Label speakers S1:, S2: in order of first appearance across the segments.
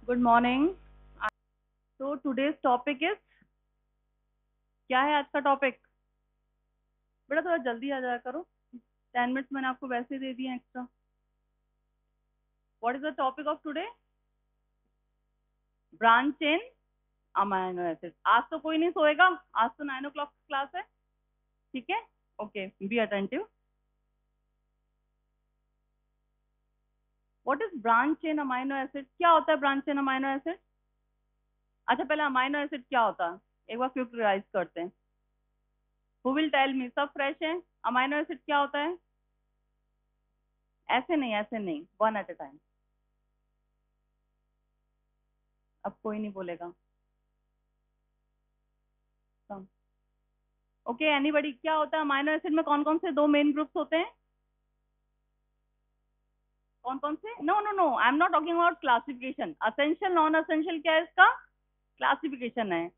S1: Good morning. तो today's topic is, क्या है आज का टॉपिक? बेटा थोड़ा जल्दी आ जाया करो, 10 मिनट्स मैंने आपको वैसे ही दे दिए extra. What is the topic of today? Branch chain amino acid. आज तो कोई नहीं सोएगा, आज तो 9 o'clock क्लास है, ठीक है? Okay, be attentive. What is branch chain amino acid? क्या होता है ब्रांच चेन अमाइनो एसिड? अच्छा, पहले अमाइनो एसिड क्या होता है एक बार क्विक रिवाइज करते हैं। Who will tell me? सब फ्रेश है? अमाइनो एसिड क्या होता है? ऐसे नहीं, ऐसे नहीं, वन एट ए टाइम। अब कोई नहीं बोलेगा। Okay, anybody? क्या होता है अमाइनो एसिड में? कौन कौन से दो मेन ग्रुप्स होते हैं? कौन कौन से? No no no, I am not talking about classification. Essential non essential क्या है इसका? क्लासिफिकेशन है।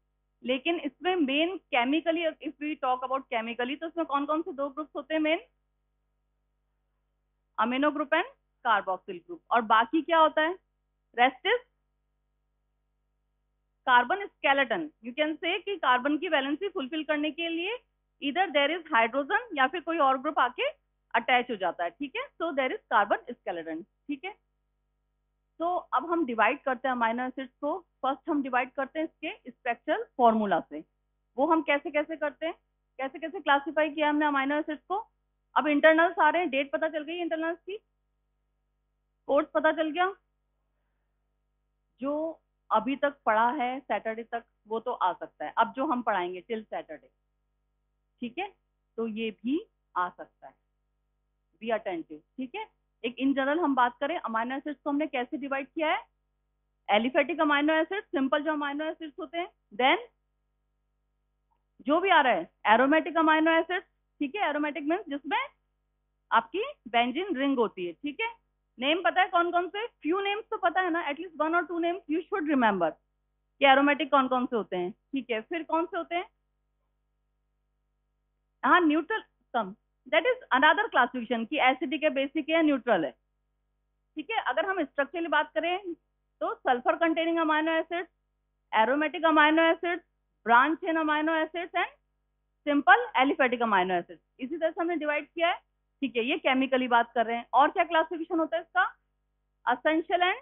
S1: लेकिन इसमें main chemically, if we talk about chemically, तो इसमें कौन कौन से दो ग्रुप्स होते हैं main? Amino group and carboxyl group. और बाकी क्या होता है? Rest is carbon skeleton. You can say कि कार्बन की वैलेंसी फुलफिल करने के लिए इधर देर इज हाइड्रोजन या फिर कोई और ग्रुप आके अटैच हो जाता है, ठीक है? सो देर इज कार्बन स्केलेटन, ठीक है? तो अब हम डिवाइड करते हैं अमाइनो एसिड्स को। फर्स्ट हम डिवाइड करते हैं इसके स्ट्रक्चरल फॉर्मूला से। वो हम कैसे कैसे करते हैं, कैसे कैसे क्लासिफाई किया हमने अमाइनो एसिड्स को। अब इंटरनल्स आ रहे हैं, डेट पता चल गई इंटरनल्स की, कोर्स पता चल गया। जो अभी तक पढ़ा है सैटरडे तक वो तो आ सकता है, अब जो हम पढ़ाएंगे टिल सैटरडे, ठीक है? तो ये भी आ सकता है। बी अटेंटिव, ठीक है? एक इन जनरल हम बात करें, अमाइनो एसिड्स को हमने कैसे डिवाइड किया है? एलिफेटिक अमाइनो एसिड, सिंपल जो अमाइनो एसिड्स होते हैं। देन जो भी आ रहा है एरोमेटिक अमाइनो एसिड, ठीक है? एरोमेटिक मीन्स जिसमें आपकी बेंजीन रिंग होती है, ठीक है? नेम पता है कौन कौन से? फ्यू नेम्स तो पता है ना, एटलीस्ट 1 और 2 नेम्स यू शुड रिमेंबर कि एरोमेटिक कौन कौन से होते हैं, ठीक है? फिर कौन से होते हैं? हाँ, neutral come, that is another classification कि एसिडिक है, बेसिक है या न्यूट्रल है, ठीक है? अगर हम स्ट्रक्चरली बात करें तो sulphur containing amino acids, aromatic amino acids, branch chain amino acids and simple aliphatic amino acids, इसी तरह से हमने डिवाइड किया है, ठीक है? ये केमिकली बात कर रहे हैं। और क्या क्लासिफिकेशन होता है इसका? Essential and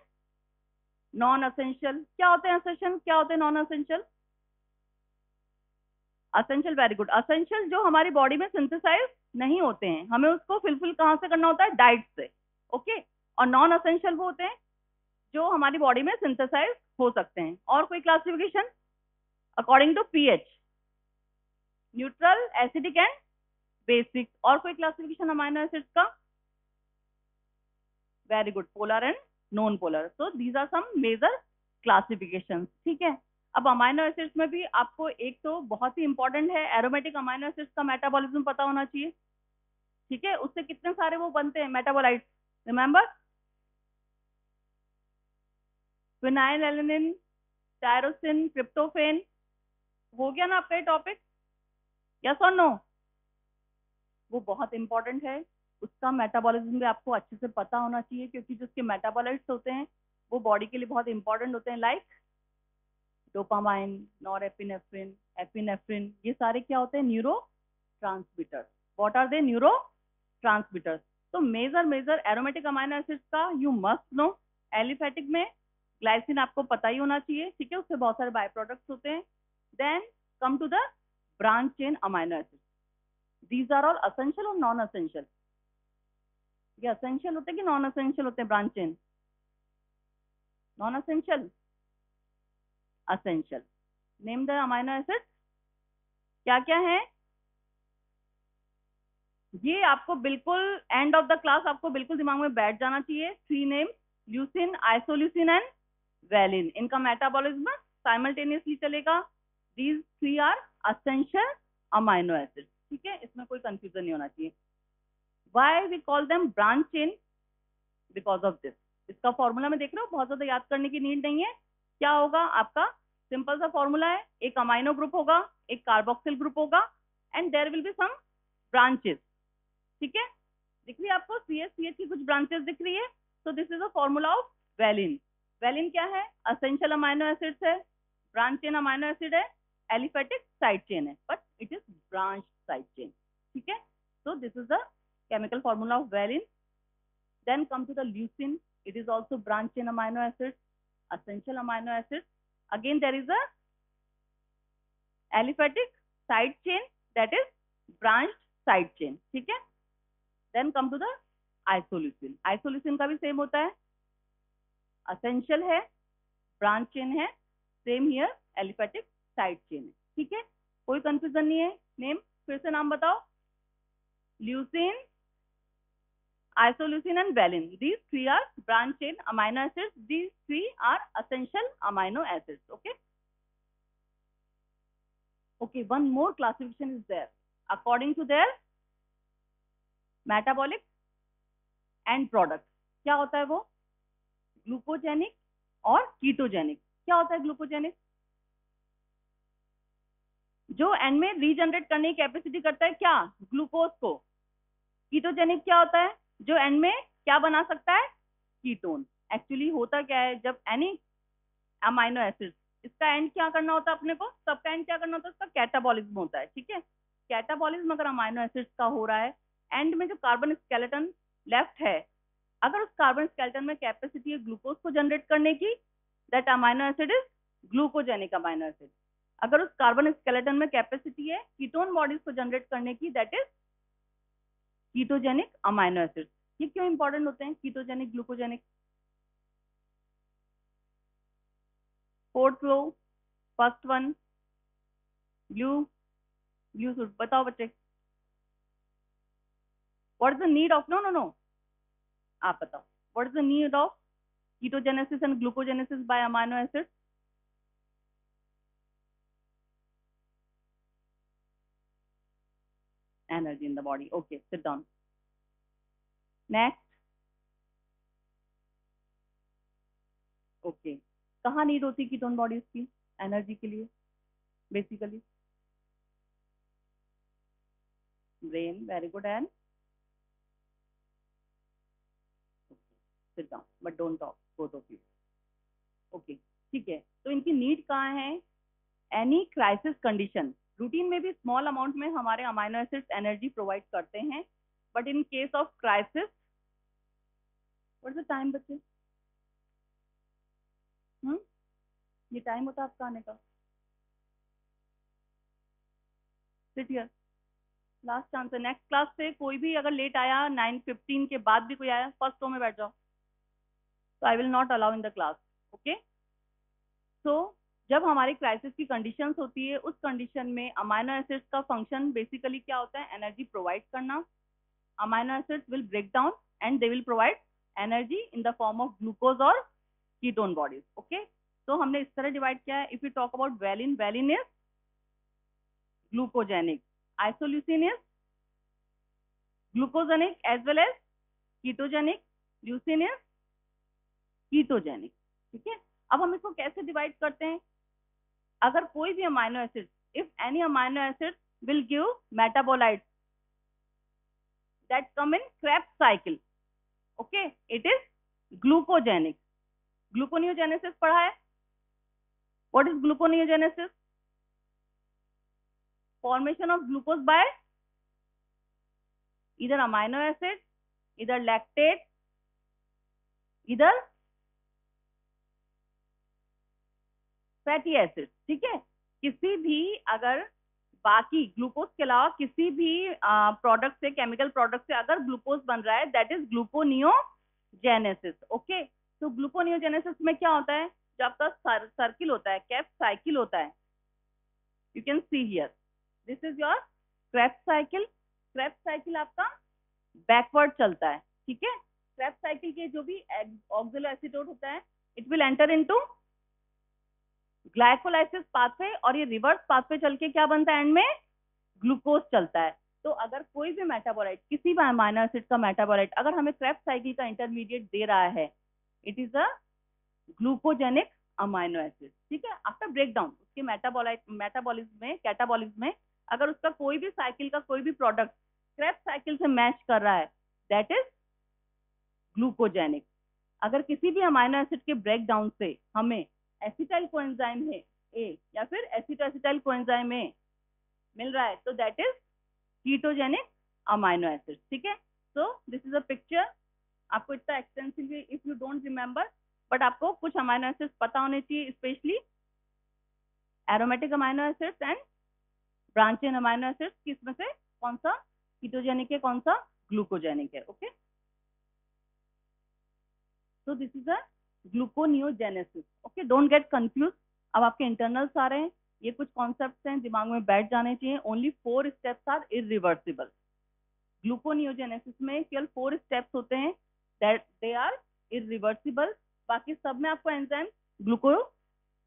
S1: non essential. क्या होते हैं असेंशियल, क्या होते हैं non essential? Essential, very good. Essential जो हमारी बॉडी में सिंथेसाइज नहीं होते हैं, हमें उसको फिलफिल कहाँ से करना होता है? डाइट से, ओके? और नॉन असेंशियल वो होते हैं जो हमारी बॉडी में सिंथेसाइज हो सकते हैं। और कोई classification? According to pH, neutral, acidic and basic. और कोई क्लासिफिकेशन अमाइनो एसिड्स का? Very good, polar and non polar. So these are some major classification, ठीक है? अब अमाइनो एसिड्स में भी आपको एक तो बहुत ही इंपॉर्टेंट है, एरोमेटिक अमाइनो एसिड्स का मेटाबॉलिज्म पता होना चाहिए, ठीक है? उससे कितने सारे वो बनते हैं metabolites, remember? Phenylalanine, tyrosine, tryptophan. हो गया ना आपका ये टॉपिक? यस और नो? वो बहुत इंपॉर्टेंट है, उसका मेटाबॉलिज्म भी आपको अच्छे से पता होना चाहिए, क्योंकि जो उसके मेटाबॉलाइट्स होते हैं वो बॉडी के लिए बहुत इंपॉर्टेंट होते हैं, लाइक डोपामाइन, नॉरएपिनेफ्रिन, एपिनेफ्रिन। ये सारे क्या होते हैं? Neurotransmitters. What are they? Neurotransmitters. तो major major aromatic amino acids का यू मस्ट नो। एलिफेटिक में ग्लाइसिन आपको पता ही होना चाहिए, ठीक है? उससे बहुत सारे बाय प्रोडक्ट्स होते हैं। Then come to the branch chain amino acid. These are all essential और नॉन असेंशियल। ये असेंशियल होते हैं कि नॉन असेंशियल होते हैं? Branch chain non essential, essential. Name the amino acid, क्या क्या है? ये आपको बिल्कुल एंड ऑफ द क्लास आपको बिल्कुल दिमाग में बैठ जाना चाहिए। 3 name, leucine, isoleucine and valine. इनका मेटाबॉलिज्म साइमल्टेनियसली चलेगा। These 3 are essential amino acid, ठीक है? इसमें कोई कंफ्यूजन नहीं होना चाहिए। Why we call them branch chain? Because of this. इसका फॉर्मूला में देख रहे हो, बहुत ज्यादा याद करने की नीड नहीं है। क्या होगा आपका? सिंपल सा फॉर्मूला है, एक अमाइनो ग्रुप होगा, एक कार्बोक्सिल ग्रुप होगा, and there will be some branches, ठीक है? दिख रही है आपको? सी एच की कुछ ब्रांचेस दिख रही है। सो this is a formula of valine. Valine क्या है? असेंशियल अमाइनो एसिड्स है, ब्रांच चेन अमाइनो एसिड है, एलिफेटिक साइड चेन है, but it is branch side chain, ठीक है। So this is the chemical formula of valine. Then come to the leucine. It is also branch chain amino acids, essential amino acids. Again there is a aliphatic side chain, that is branched side chain, ठीक है। Then come to the isoleucine. Isoleucine का भी same होता है, essential है, branch chain है, same here aliphatic side chain है, ठीक है। कोई कंफ्यूजन नहीं है। नेम फिर से नाम बताओ। Leucine, isoleucine and valine. These three are branch chain amino acids. These three are essential amino acids. Okay. Okay. One more classification is there. According to their metabolic end product. क्या होता है वो? Glucogenic और ketogenic. क्या होता है glucogenic? जो and में रीजनरेट करने की कैपेसिटी करता है क्या? ग्लूकोज को। कीटोजेनिक क्या होता है? जो एंड में क्या बना सकता है? कीटोन। एक्चुअली होता क्या है, जब एनी अमाइनो एसिड, इसका एंड क्या करना होता है अपने को? सबका एंड क्या करना होता है? उसका कैटाबॉलिज्म होता है, ठीक है। कैटाबॉलिज्म अगर अमाइनो एसिड्स का हो रहा है, एंड में जो कार्बन स्केलेटन लेफ्ट है, अगर उस कार्बन स्केलेटन में कैपेसिटी है ग्लूकोज को जनरेट करने की, that amino acid is glucogenic amino acid. अगर उस कार्बन स्केलेटन में कैपेसिटी है कीटोन बॉडीज को जनरेट करने की, that is ketogenic amino acid. ये क्यों इंपॉर्टेंट होते हैं ketogenic glucogenic? Fourth row, first one, blue suit. बताओ बच्चे, what is the need of, no आप बताओ, what is the need of ketogenesis and glucogenesis bye amino acid? Energy in the body. Okay, sit down. Next. Okay. कहाँ need होती है ketone bodies की energy के लिए? Basically brain. Very good. And sit down but don't talk, both of you. Okay, ठीक है। तो इनकी नीड कहाँ है? Any crisis condition. रूटीन में भी स्मॉल अमाउंट में हमारे अमाइनो एसिड्स एनर्जी प्रोवाइड करते हैं, but in case of crisis, what is the time बच्चे? ये टाइम होता है आपका आने का। सिट हियर, लास्ट चांस है। नेक्स्ट क्लास से कोई भी अगर लेट आया, 9:15 के बाद भी कोई आया, फर्स्ट रो में बैठ जाओ। तो आई विल नॉट अलाउ इन द क्लास। ओके। सो जब हमारी क्राइसिस की कंडीशंस होती है, उस कंडीशन में अमाइनो एसिड्स का फंक्शन बेसिकली क्या होता है? एनर्जी प्रोवाइड करना। Amino acids will break down and they will provide energy in the form of glucose और कीटोन बॉडीज। ओके, तो हमने इस तरह डिवाइड किया है। If you talk about valine, valine is glucogenic, isoleucine is glucogenic as well as ketogenic, leucine is ketogenic, ठीक है। अब हम इसको कैसे डिवाइड करते हैं? अगर कोई भी amino acid, if any amino acid will give metabolite that come in Krebs cycle, okay, it is glucogenic. Gluconeogenesis पढ़ा है? What is gluconeogenesis? Formation of glucose by either amino acid, either lactate, either fatty acid, ठीक है। किसी भी अगर बाकी glucose के अलावा किसी भी प्रोडक्ट से, केमिकल प्रोडक्ट से अगर ग्लूकोज बन रहा है, दैट इज ग्लूकोनियोजेनेसिस। ओके, तो ग्लूकोनियोजेनेसिस में क्या होता है? जो आपका सर्किल होता है, क्रेब्स साइकिल होता है, you can see here, this is your Krebs cycle. Krebs cycle आपका बैकवर्ड चलता है, ठीक है। क्रेब्स साइकिल के जो भी ऑक्सिलो एसीटोन होता है, it will enter into glycolysis pathway, और ये रिवर्स पाथवे चल के क्या बनता है? एंड में ग्लूकोज चलता है। तो अगर कोई भी मेटाबोलाइट, किसी भी अमाइनो एसिड का मेटाबोलाइट अगर हमें क्रेब्स साइकिल का इंटरमीडिएट दे रहा है, it is a glucogenic amino acid, ठीक है। आफ्टर ब्रेकडाउन उसके मेटाबॉलिज्म में, कैटाबॉलिज्म में, अगर उसका कोई भी साइकिल का कोई भी प्रोडक्ट क्रेब्स साइकिल से मैच कर रहा है, दैट इज ग्लूकोजेनिक। अगर किसी भी अमाइनो एसिड के ब्रेक डाउन से हमें एसिटाइल कोएंजाइम है ए या फिर एसिटोएसिटाइल कोएंजाइम ए मिल रहा है तो that is ketogenic amino acid, ठीक है। सो दिस इज अ पिक्चर। आपको इतना extensively if you don't remember, but आपको कुछ अमाइनो एसिड्स पता होने चाहिए, specially aromatic amino acids and branch chain amino acids, किसमें से कौन सा कीटोजेनिक है, कौन सा ग्लूकोजेनिक है। Okay, so this is a gluconeogenesis. Okay, don't get confused. अब आपके इंटरनल्स आ रहे हैं, ये कुछ कॉन्सेप्ट्स हैं दिमाग में बैठ जाने चाहिए। Only 4 steps are irreversible. Gluconeogenesis में केवल 4 स्टेप्स होते हैं, दैट दे आर इरिवर्सिबल। बाकी सब में आपको एंजाइम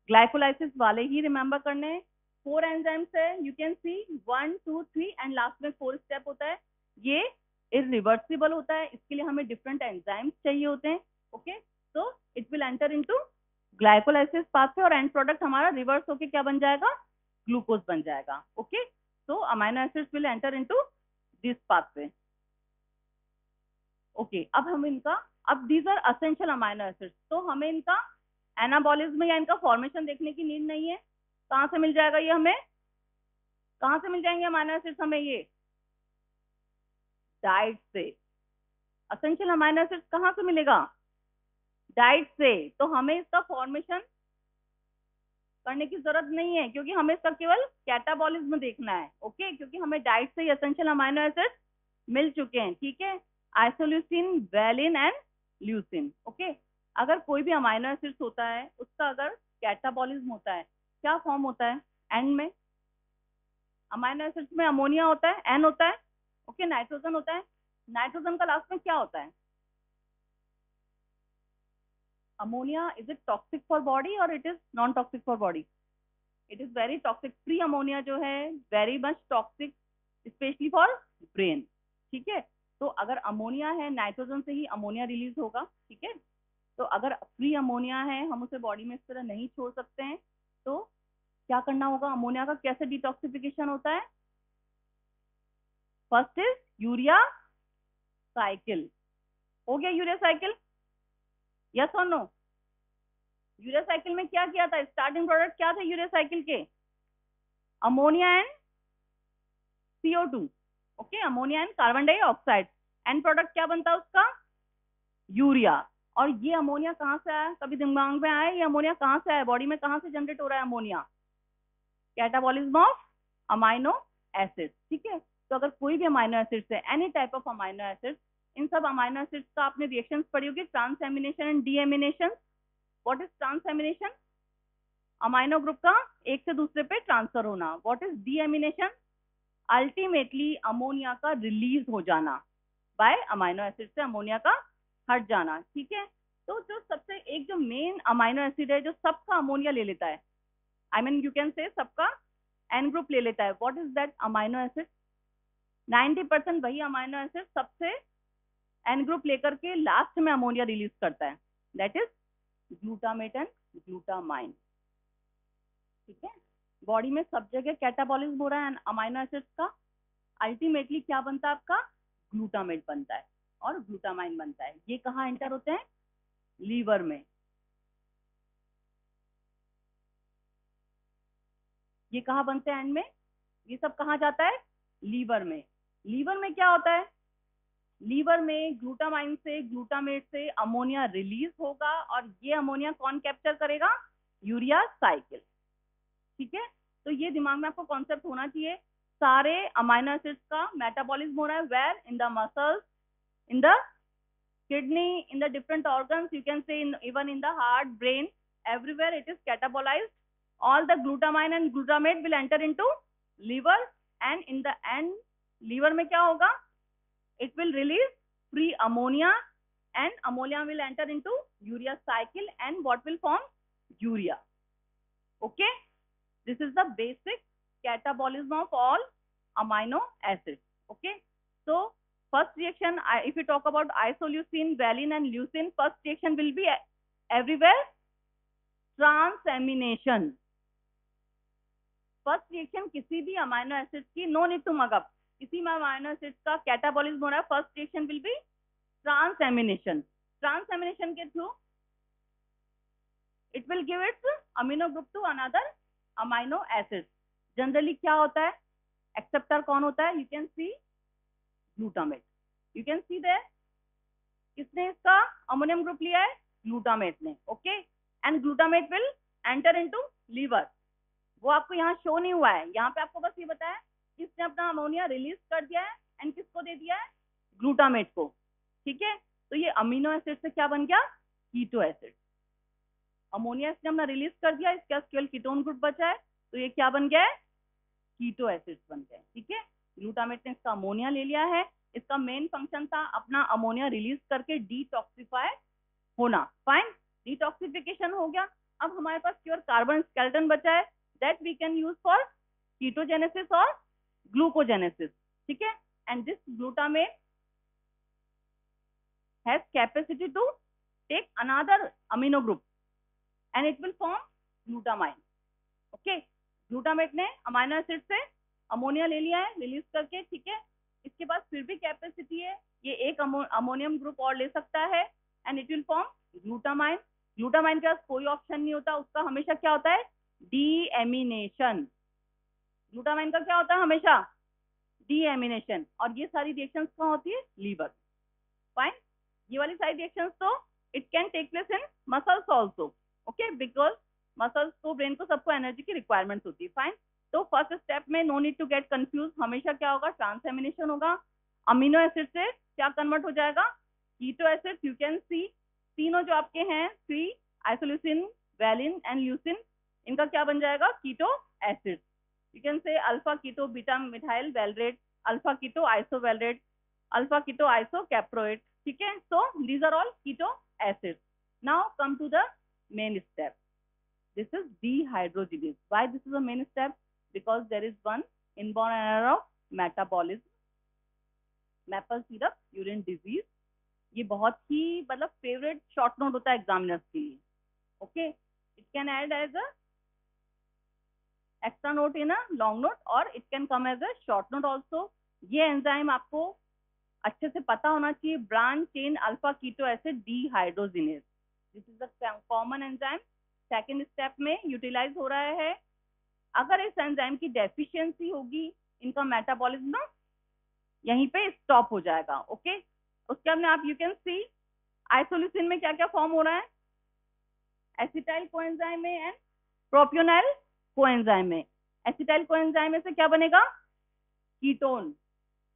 S1: ग्लाइकोलाइसिस वाले ही रिमेंबर करने हैं। 4 एंजाइम्स है, you can C 1 2 3 and last में 4 स्टेप होता है। ये इरिवर्सिबल होता है, इसके लिए हमें डिफरेंट एंजाइम्स चाहिए होते हैं। Okay, so it will enter into glycolysis pathway और एंड प्रोडक्ट हमारा रिवर्स होके क्या बन जाएगा, ग्लूकोज बन जाएगा। Okay, so amino acids will enter into this pathway. Okay, अब these are essential amino acids, तो हमें इनका एनाबॉलिज्म या इनका फॉर्मेशन देखने की नीड नहीं है। कहाँ से मिल जाएगा ये हमें, कहाँ से मिल जाएंगे अमाइनो एसिड्स हमें, ये डाइट से। असेंशियल अमाइनो एसिड्स कहाँ से मिलेगा, डाइट से। तो हमें इसका फॉर्मेशन करने की जरूरत नहीं है, क्योंकि हमें इसका केवल कैटाबॉलिज्म देखना है। ओके, क्योंकि हमें डाइट से ही एसेंशियल अमाइनो एसिड्स मिल चुके हैं, ठीक है। Isoleucine, valine and leucine. Okay, अगर कोई भी अमाइनो एसिड्स होता है उसका अगर कैटाबॉलिज्म होता है, क्या फॉर्म होता है एंड में, अमाइनो एसिड्स में अमोनिया होता है, एन होता है, ओके, नाइट्रोजन होता है। नाइट्रोजन का लास्ट में क्या होता है, ammonia, is it toxic for body or it is non toxic for body? It is very toxic. Free ammonia जो है very much toxic, especially for brain, ठीक है। तो अगर अमोनिया है, नाइट्रोजन से ही अमोनिया रिलीज होगा, ठीक है। तो अगर फ्री अमोनिया है, हम उसे बॉडी में इस तरह नहीं छोड़ सकते हैं, तो क्या करना होगा, अमोनिया का कैसे डिटॉक्सिफिकेशन होता है, फर्स्ट इज यूरिया साइकिल। हो गया यूरिया साइकिल, यस और नो। यूरिया साइकिल में क्या किया था, स्टार्टिंग प्रोडक्ट क्या थे यूरिया साइकिल के, ammonia and CO2। Okay, ammonia and carbon dioxide. And product क्या बनता है उसका, यूरिया। और ये अमोनिया कहाँ से आया, कभी दिमाग में आया ये अमोनिया कहाँ से आया, बॉडी में कहाँ से जनरेट हो रहा है ammonia, catabolism of amino acid, ठीक है। तो अगर कोई भी अमाइनो एसिड्स है, any type of amino acids, इन सब अमाइनो एसिड्स का आपने रिएक्शंस पढ़ी होगी, transamination and deamination. What is transamination, amino group का एक से दूसरे पे ट्रांसफर होना। What is deamination, ultimately ammonia का रिलीज हो जाना, बाय अमाइनो एसिड से अमोनिया का हट जाना, ठीक है। तो जो सबसे एक जो मेन अमाइनो एसिड है जो सबका अमोनिया ले लेता है, आई मीन यू कैन से सबका एन ग्रुप ले लेता है, what is that amino acid, 90% वही अमाइनो एसिड सबसे एन ग्रुप लेकर के लास्ट में अमोनिया रिलीज करता है, that is glutamate and glutamine, ठीक है। बॉडी में सब जगह कैटाबॉलिज्म हो रहा है अमाइनो एसिड्स का, अल्टीमेटली क्या बनता है आपका, ग्लूटामेट बनता है और ग्लूटामाइन बनता है। ये कहाँ एंटर होते हैं, लीवर में। ये कहाँ बनते हैं एंड में, ये सब कहाँ जाता है, लीवर में। लीवर में क्या होता है, लीवर में ग्लूटामाइन से ग्लूटामेट से अमोनिया रिलीज होगा और ये अमोनिया कौन कैप्चर करेगा, यूरिया साइकिल, ठीक है। तो ये दिमाग में आपको कॉन्सेप्ट होना चाहिए। सारे अमाइनो एसिड्स का मेटाबॉलिज्म हो रहा है where, in the muscles, in the kidney, in the different organs, you can say even in the heart, brain, everywhere it is catabolized. All the glutamine and glutamate will enter into liver, and in the end liver में क्या होगा, it will release free ammonia and ammonia will enter into urea cycle and what will form, urea. Okay, this is the basic catabolism of all amino acids. Okay, so first reaction, if you talk about isoleucine, valine and leucine, first reaction will be everywhere transamination. First reaction किसी भी amino acid की, no need to mug up, किसी में amino acid का catabolism हो रहा है, first reaction will be transamination. Transamination के through it will give its amino group to another amino acid. Generally क्या होता है, एक्सेप्टर कौन होता है? You can see glutamate, you can see there, किसने इसका अमोनियम ग्रुप लिया है? ग्लूटामेट ने। Okay, and glutamate will enter into liver. वो आपको यहाँ शो नहीं हुआ है, यहाँ पे आपको बस ये बताया किसने अपना अमोनिया रिलीज कर दिया है एंड किसको दे दिया है? ग्लूटामेट को। ठीक है, तो ये अमीनो एसिड से क्या बन गया? Keto acid. अमोनिया इसने अपना रिलीज कर दिया, इसके पास केवल कीटोन ग्रुप बचा है, तो ये क्या बन गया है? कीटो एसिड बन गए। ठीक है, ग्लूटामेट ने इसका अमोनिया ले लिया है, इसका मेन फंक्शन था अपना अमोनिया रिलीज करके डिटॉक्सिफाई होना। फाइन, डिटॉक्सिफिकेशन हो गया। अब हमारे पास केवल कार्बन स्केलेटन बचा है, that we can use for ketogenesis और ग्लूकोजेनेसिस। ठीक है, and this glutamate has capacity to take another amino group and it will form glutamine. Okay, glutamate ने अमाइनो एसिड से अमोनिया ले लिया है रिलीज करके। ठीक है, इसके पास फिर भी कैपेसिटी है, ये एक अमोनियम ग्रुप और ले सकता है and it will form glutamine. Glutamine के पास कोई ऑप्शन नहीं होता, उसका हमेशा क्या होता है? डीएमिनेशन। ग्लूटामाइन का क्या होता है? हमेशा डीएमिनेशन। और ये सारी रिएक्शंस कहाँ होती है? लीवर। फाइन, ये वाली सारी रिएक्शंस तो it can take place in muscles also. Okay, because muscles को, ब्रेन को, सबको एनर्जी की रिक्वायरमेंट होती है। फाइन, तो फर्स्ट स्टेप में no need to get confuse, हमेशा क्या होगा? ट्रांसएमिनेशन होगा, अमीनो एसिड से क्या कन्वर्ट हो जाएगा? Keto acid. You can see तीनों जो आपके हैं, 3 आइसोल्यूसिन, वैलिन एंड ल्यूसिन, इनका क्या बन जाएगा? Keto acid. You can say alpha keto beta methyl valerate, alpha keto iso valerate, alpha keto iso caproate. ठीक है, so these are all keto acid. Now come to the main step. This is dehydrogenase. Why this is a main step? Because there is one inborn error of metabolism, maple syrup urine disease. ये बहुत ही मतलब favourite short note होता है examiners के लिए। Okay, it can add as a extra note in a long note और it can come as a short note also. ये enzyme आपको अच्छे से पता होना चाहिए, branch chain alpha keto acid dehydrogenase. This is the common enzyme, second step में utilise हो रहा है। अगर इस एंजाइम की डेफिशिएंसी होगी, इनका मेटाबॉलिज्म ना यहीं पे स्टॉप हो जाएगा। ओके, उसके बाद में आप यू कैन सी आइसोल्यूसिन में क्या क्या फॉर्म हो रहा है? एसिटाइल कोएंजाइम में एंड प्रोपियोनाइल कोएंजाइम में। एसिटाइल कोएंजाइम में से क्या बनेगा? कीटोन।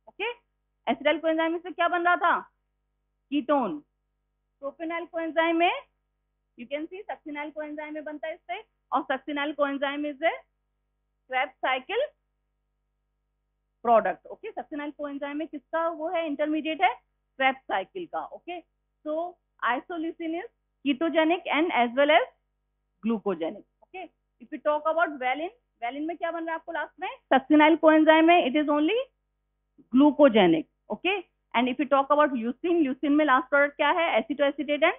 S1: ओके, एसिटाइल कोएंजाइम में से क्या बन रहा था? कीटोन। प्रोपियोनाइल कोएंजाइम में you can see succinyl coenzyme में बनता है इससे, और succinyl coenzyme is a Krebs cycle product. Okay, succinyl coenzyme में किसका वो है? इंटरमीडिएट है क्रेब्स साइकिल का। Okay, so isoleucine is ketogenic and as well as glucogenic. Okay, if you talk about valine, valine में क्या बन रहा है आपको लास्ट में? सक्सिनाइल कोएंजाइम में it is only glucogenic. Okay, and if you talk about leucine, leucine में last product क्या है? एसिटोएसिटेट एंड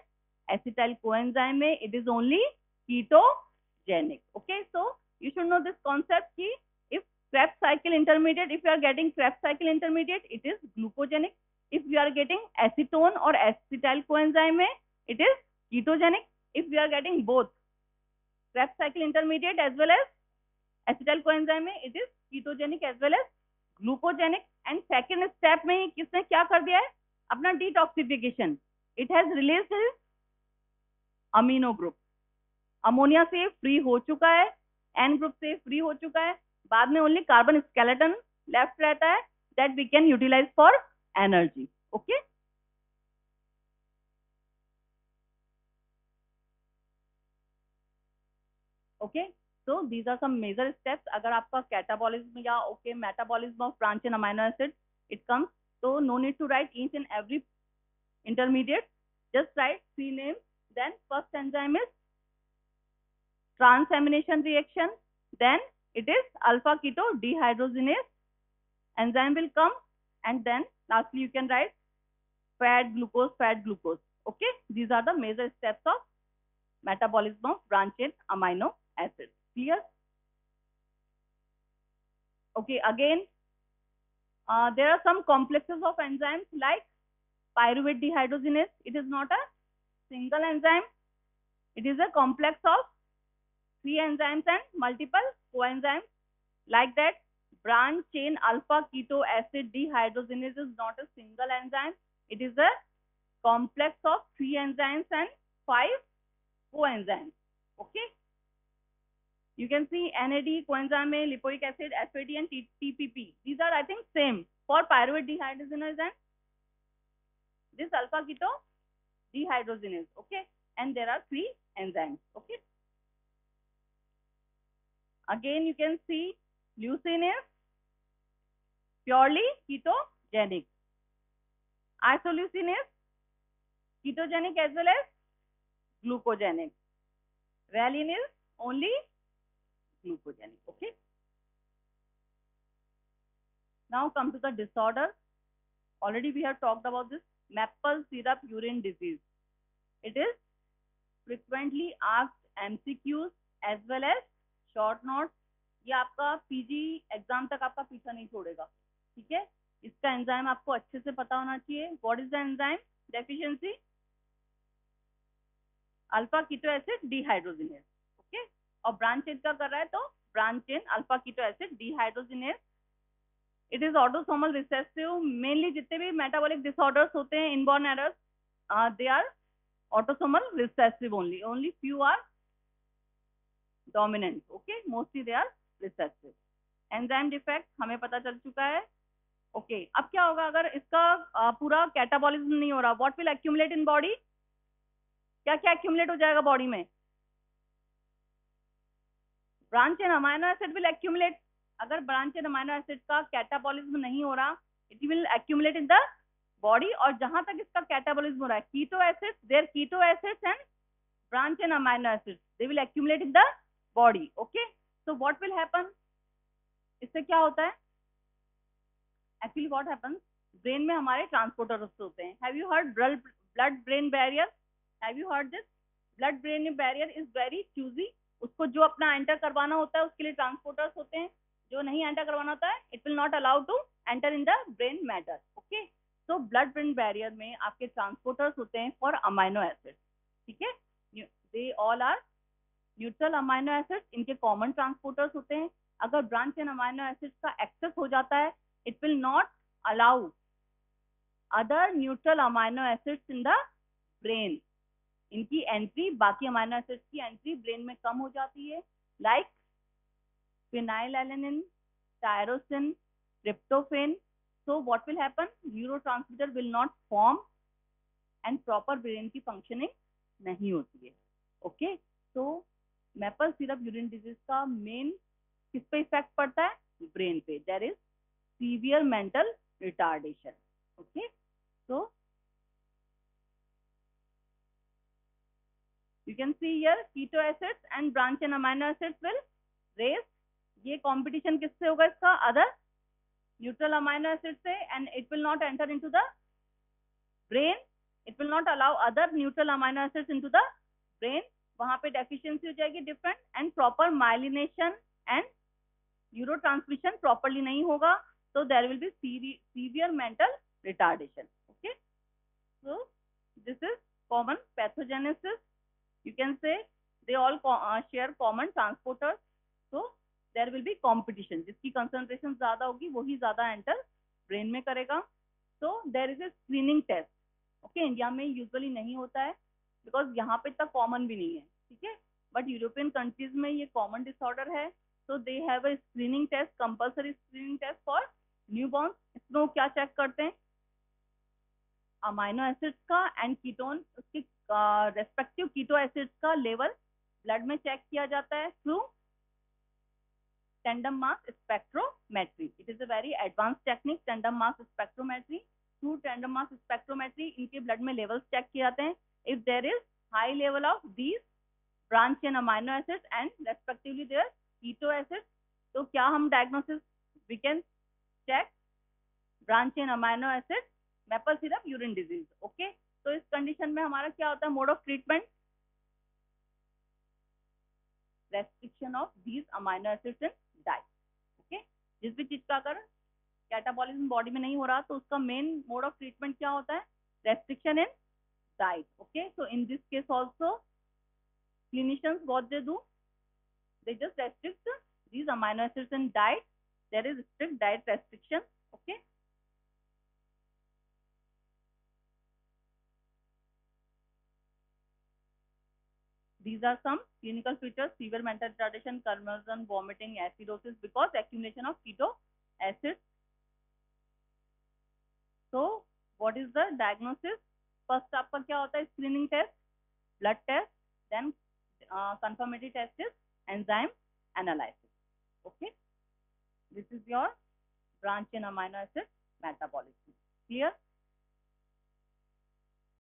S1: एसिटाइल कोएंजाइम में it is only ketogenic. Okay, so you should know this concept ki if Krebs cycle intermediate, if you are getting Krebs cycle intermediate, it is glucogenic. If you are getting acetone or acetyl coenzyme, it is ketogenic. If you are getting both Krebs cycle intermediate as well as acetyl coenzyme, it is ketogenic as well as glucogenic. And second step में किसने क्या कर दिया है? अपना detoxification. It has released his amino group. Ammonia से free हो चुका है, एन ग्रुप से फ्री हो चुका है, बाद में ओनली कार्बन स्केलेटन लेफ्ट रहता है, that we can utilise for energy. Okay, okay, so these are some major steps. अगर आपका कैटाबॉलिज्म या okay metabolism of branch in amino acid it comes, तो no need to write each and every intermediate, just write 3 names. Then first enzyme is transamination reaction, then it is alpha keto dehydrogenase enzyme will come, and then lastly you can write fat glucose. Okay, these are the major steps of metabolism of branch chain amino acids. Clear? Okay, again there are some complexes of enzymes like pyruvate dehydrogenase. It is not a single enzyme. It is a complex of 3 enzymes and multiple coenzymes. Like that, branch chain alpha keto acid dehydrogenase is not a single enzyme. It is a complex of 3 enzymes and 5 coenzymes. Okay. You can see NAD, coenzyme A, lipoic acid, FAD and TPP. These are, I think, same for pyruvate dehydrogenase and this alpha keto dehydrogenase. Okay. And there are 3 enzymes. Okay. Again, you can see leucine is purely ketogenic. Isoleucine is ketogenic as well as glucogenic. Valine is only glucogenic. Okay. Now come to the disorder. Already we have talked about this maple syrup urine disease. It is frequently asked MCQs as well as short note. ये आपका PG exam तक आपका पीछा नहीं छोड़ेगा. ठीक है. इसका एंजाइम आपको अच्छे से पता होना चाहिए. What is the enzyme deficiency? Alpha keto acid dehydrogenase. Okay. और ब्रांच चेन का कर रहा है तो branch chain alpha keto acid dehydrogenase. It is autosomal recessive. Mainly जितने भी मेटाबॉलिक डिसऑर्डर्स होते हैं, inborn errors, they are autosomal recessive only. Only few are dominant. Okay, mostly they are recessive. Enzyme defect हमें पता चल चुका है. Okay, अब क्या होगा अगर इसका पूरा कैटाबॉलिज्म नहीं हो रहा? What will accumulate in body? क्या क्या accumulate हो जाएगा बॉडी में? Branch chain amino acid will accumulate. अगर ब्रांच चेन अमाइनो एसिड का कैटाबॉलिज्म नहीं हो रहा, it will accumulate in the body. और जहां तक इसका कैटाबॉलिज्म हो रहा है, कीटो acids, their keto acids and branch chain amino acids, they will accumulate in the body. Okay, so what will happen? इससे क्या होता है? Actually what happens? ब्रेन में हमारे ट्रांसपोर्टर्स होते हैं. Have you heard blood brain barrier? Have you heard this? Blood brain barrier is very choosy. उसको जो अपना एंटर करवाना होता है उसके लिए ट्रांसपोर्टर्स होते हैं. जो नहीं एंटर करवाना होता है, it will not allow to enter in the brain matter. Okay, so blood brain barrier में आपके ट्रांसपोर्टर्स होते हैं for amino acids. ठीक है. They all are neutral amino acids. इनके कॉमन ट्रांसपोर्टर्स होते हैं. अगर ब्रांच चेन अमाइनो एसिड्स का एक्सेस हो जाता है, it will not allow other neutral amino acids in the brain. इनकी एंट्री, बाकी अमाइनो एसिड्स की एंट्री ब्रेन में कम हो जाती है. Like phenylalanine, tyrosine, tryptophan. So what will happen? Neurotransmitter will not form and proper brain की functioning नहीं होती है. ओके, तो मैपल सिरप यूरिन डिजीज का मेन किस पे इफेक्ट पड़ता है? ब्रेन पे. There is severe mental retardation. Okay, so you can see here keto acids and branch chain amino acids will raise. ये competition किससे होगा इसका? other neutral amino acids से, and it will not enter into the brain. It will not allow other neutral amino acids into the brain. वहां पे deficiency हो जाएगी different, and proper myelination and neurotransmission properly नहीं होगा, तो there will be severe mental retardation. Okay, so this is common pathogenesis. You can say they all share common transporters, so there will be competition. जिसकी concentration ज्यादा होगी वही ज्यादा enter brain में करेगा. So there is a screening test. Okay, India में usually नहीं होता है बिकॉज यहाँ पे इतना कॉमन भी नहीं है. ठीक है, बट यूरोपियन कंट्रीज में ये कॉमन डिसऑर्डर है. So they have a screening test, compulsory screening test for newborn. इसमें वो क्या चेक करते हैं? अमाइनो एसिड्स का एंड कीटोन, उसके रेस्पेक्टिव कीटो एसिड्स का लेवल ब्लड में चेक किया जाता है through tandem mass spectrometry. It is a very advance technique, tandem mass spectrometry. Through tandem mass spectrometry इनके ब्लड में लेवल्स चेक किए जाते हैं. If there is high level of these branch chain amino acids and respectively their keto acids, तो क्या हम diagnosis we can check branch chain amino acids maple syrup urine disease. Okay, तो इस condition में हमारा क्या होता है? Mode of treatment, restriction of these amino acids in diet. Okay, जिस भी चीज का अगर कैटाबॉलिज्म बॉडी में नहीं हो रहा तो उसका मेन मोड ऑफ ट्रीटमेंट क्या होता है? Restriction in diet. Okay, so in this case also, clinicians, what they do, they just restrict these amino acids in diet. There is strict diet restriction. Okay. These are some clinical features: severe mental retardation, convulsion, vomiting, acidosis because accumulation of keto acids. So what is the diagnosis? First आपका क्या होता है? Screening test, blood test, then confirmatory test is enzyme analysis. Okay, this is your branch in amino acid metabolism. Clear?